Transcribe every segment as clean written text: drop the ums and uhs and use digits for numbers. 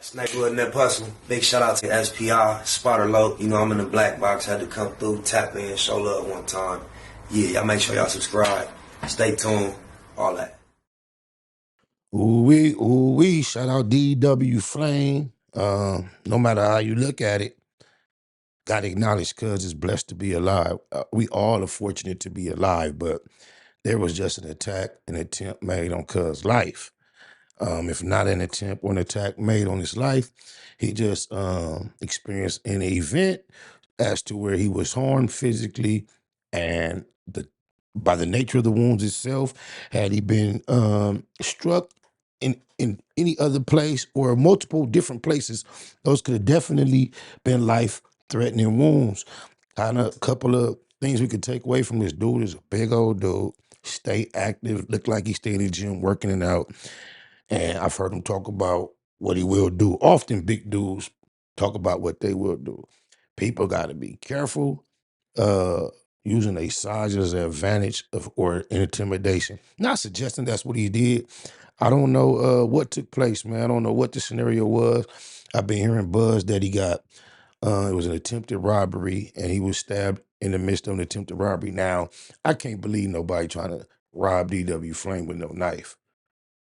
Snake Wood Net Hustle. Big shout out to SPI, Spotter Low. You know I'm in the black box. Had to come through, tap in, show love one time. Yeah, y'all make sure y'all subscribe. Stay tuned. All that. Ooh wee, shout out DW Flame. No matter how you look at it, gotta acknowledge cuz is blessed to be alive. We all are fortunate to be alive, but there was just an attempt made on cuz life. If not an attempt or an attack made on his life, he just experienced an event as to where he was harmed physically, and by the nature of the wounds itself, had he been struck in any other place or multiple different places, those could have definitely been life-threatening wounds. Kind of a couple of things we could take away from this dude is a big old dude, stay active, look like he stayed in the gym working it out. And I've heard him talk about what he will do. Often big dudes talk about what they will do. People got to be careful uh, using a size as an advantage or intimidation. Not suggesting that's what he did. I don't know what took place, man. I don't know what the scenario was. I've been hearing buzz that he got, it was an attempted robbery and he was stabbed in the midst of an attempted robbery. Now, I can't believe nobody trying to rob DW Flame with no knife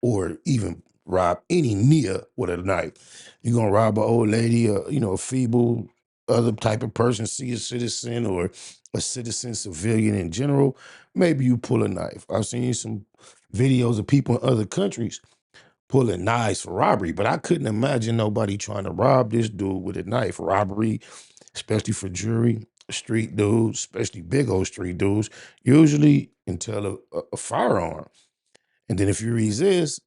or even rob any Nia with a knife. You're gonna rob an old lady, a feeble other type of person, senior citizen or a citizen civilian in general, maybe you pull a knife. I've seen some videos of people in other countries pulling knives for robbery, but I couldn't imagine nobody trying to rob this dude with a knife. Robbery, especially for jewelry, street dudes, especially big old street dudes, usually entail a firearm. And then if you resist,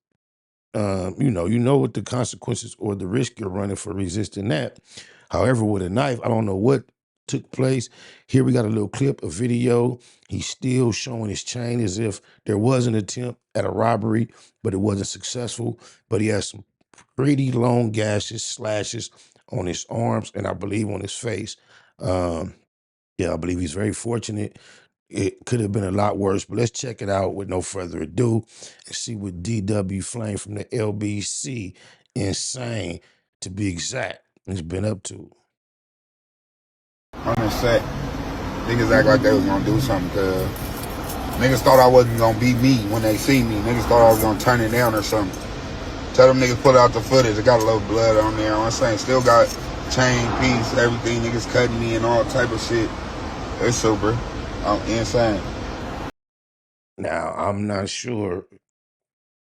you know what the consequences or the risk you're running for resisting that. However, with a knife, I don't know what took place. Here we got a little clip, a video. He's still showing his chain as if there was an attempt at a robbery, but it wasn't successful. But he has some pretty long gashes, slashes on his arms, and I believe on his face. Um, yeah, I believe he's very fortunate. It could have been a lot worse, but let's check it out with no further ado and see what DW Flame from the LBC, insane to be exact, has been up to. On the set, niggas act like they was gonna do something, cause niggas thought I wasn't gonna be me when they see me. Niggas thought I was gonna turn it down or something. Tell them niggas put out the footage. It got a little blood on there. I'm saying, still got chain piece, everything. Niggas cutting me and all type of shit. It's super. I'm insane. Now, I'm not sure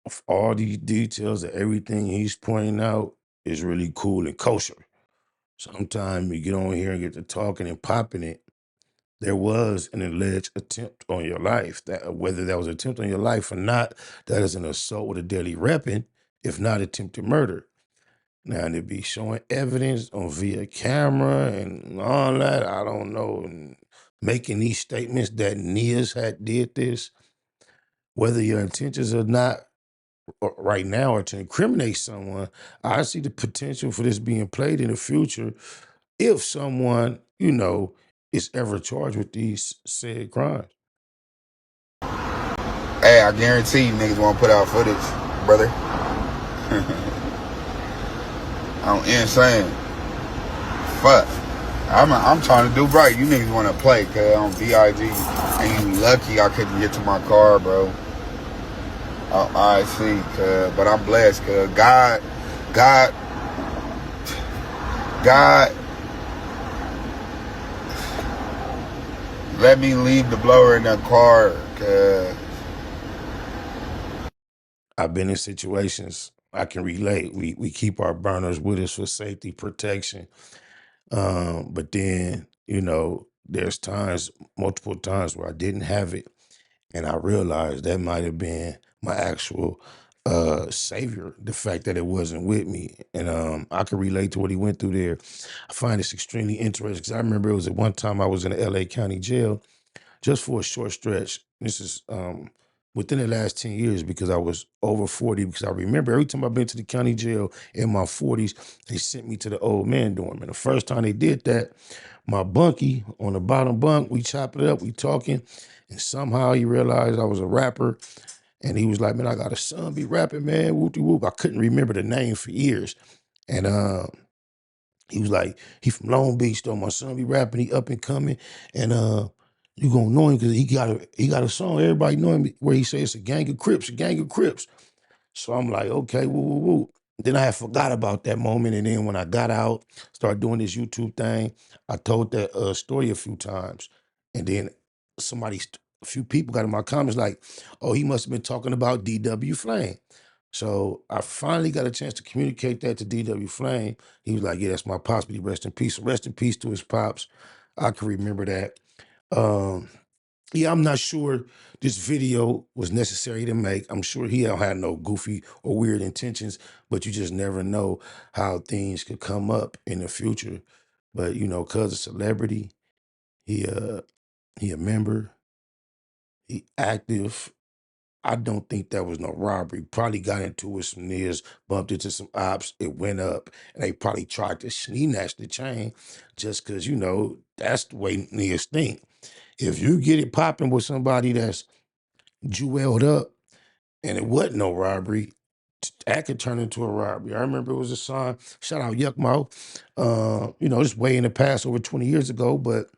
if all these details of everything he's pointing out is really cool and kosher. Sometimes you get on here and get to talking and popping it. There was an alleged attempt on your life. That whether that was an attempt on your life or not, that is an assault with a deadly weapon, if not attempted murder. Now to be showing evidence on via camera and all that, I don't know, and making these statements that Nia's had did this, whether your intentions are not right now are to incriminate someone, I see the potential for this being played in the future if someone, is ever charged with these said crimes. Hey, I guarantee you niggas won't put out footage, brother. I'm insane. Fuck. I'm trying to do right. You niggas want to play, cause on VIG, and you lucky I couldn't get to my car, bro. I see, cuz, but I'm blessed, cuz God, let me leave the blower in the car, cuz. I've been in situations I can relate. We keep our burners with us for safety protection. But then, there's times, multiple times where I didn't have it. And I realized that might have been my actual savior, the fact that it wasn't with me. And I can relate to what he went through there. I find this extremely interesting because I remember it was at one time I was in the LA County jail just for a short stretch. This is within the last 10 years because I was over 40, because I remember every time I've been to the county jail in my 40s, they sent me to the old man dorm. And the first time they did that, my bunkie on the bottom bunk, we chopped it up, we talking, and somehow he realized I was a rapper. And he was like, man, I got a son be rapping, man, whoop-de-whoop. I couldn't remember the name for years. And he was like, he from Long Beach though. My son be rapping, he up and coming, and you gonna know him because he got a song. Everybody know him where he says it's a gang of Crips, a gang of Crips. So I'm like, okay, woo, woo, woo. Then I had forgot about that moment, and then when I got out, started doing this YouTube thing, I told that story a few times, and then a few people got in my comments like, oh, he must have been talking about DW Flame. So I finally got a chance to communicate that to DW Flame. He was like, yeah, that's my pops, but he rest in peace. So rest in peace to his pops. I can remember that. Yeah, I'm not sure this video was necessary to make. I'm sure he don't have no goofy or weird intentions, but you just never know how things could come up in the future. But you know, cause a celebrity, he a member, he active. I don't think that was no robbery. Probably got into it with some niggas, bumped into some ops, it went up, and they probably tried to snatch the chain just because, you know, that's the way niggas think. If you get it popping with somebody that's jeweled up and it wasn't no robbery, that could turn into a robbery. I remember it was a sign, shout out Yuck Mouth, you know, this way in the past over 20 years ago, but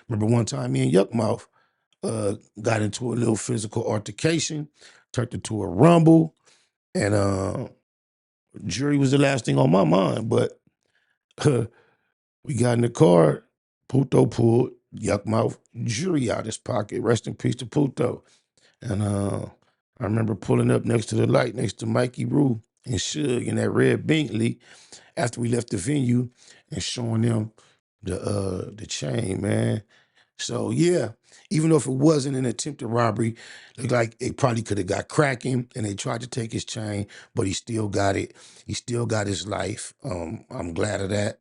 remember one time me and Yuck Mouth got into a little physical altercation, turned into a rumble, and jury was the last thing on my mind, but we got in the car, Puto pulled Yuck Mouth jury out his pocket, rest in peace to Puto. And I remember pulling up next to the light, next to Mikey Rue and Suge in that red Bentley after we left the venue and showing them the chain, man. So yeah, even though if it wasn't an attempted robbery, looked like it probably could have got cracking and they tried to take his chain, but he still got it. He still got his life. I'm glad of that.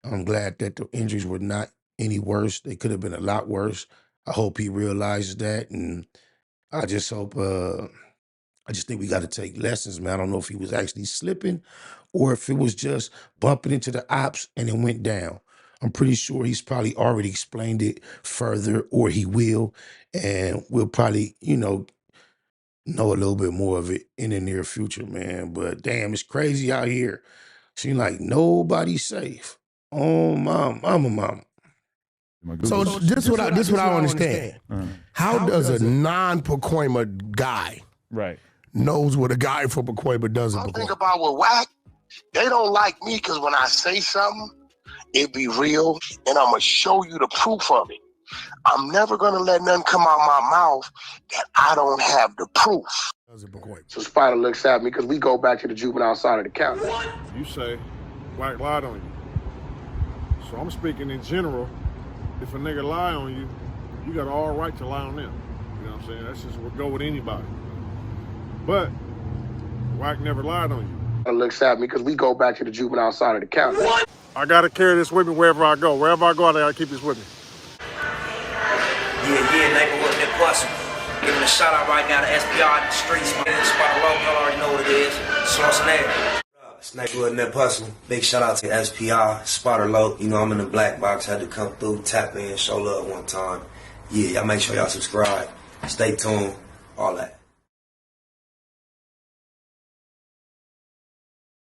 I'm glad that the injuries were not any worse. They could have been a lot worse. I hope he realizes that, and I just hope, I just think we got to take lessons, man. I don't know if he was actually slipping or if it was just bumping into the ops and it went down. I'm pretty sure he's probably already explained it further, or he will, and we'll probably, you know a little bit more of it in the near future, man. But damn, it's crazy out here. Seems like nobody's safe. Oh, mama. So this what I don't understand. How does a non-Pacoima guy knows what a guy from Pacoima does in I think Pacoima? about with Wack, they don't like me because when I say something, it be real, and I'm going to show you the proof of it. I'm never going to let nothing come out my mouth that I don't have the proof. So Spider looks at me because we go back to the juvenile side of the county. You say Wack lied on you. So I'm speaking in general. If a nigga lie on you, you got all right to lie on them. You know what I'm saying? That's just what go with anybody. But Wack never lied on you. Looks at me because we go back to the juvenile side of the county. I gotta carry this with me wherever I go. Wherever I go, I gotta keep this with me. Yeah, neighborhood Nip Hustle. Giving a shout out right now to SPR in the streets, man. Spot low, y'all already know what it is. Source and air. It's neighborhood Nip Hustle. Big shout out to SPR, Spotter Low. You know I'm in the black box, had to come through, tap in, show love one time. Yeah, y'all make sure y'all subscribe. Stay tuned, all that.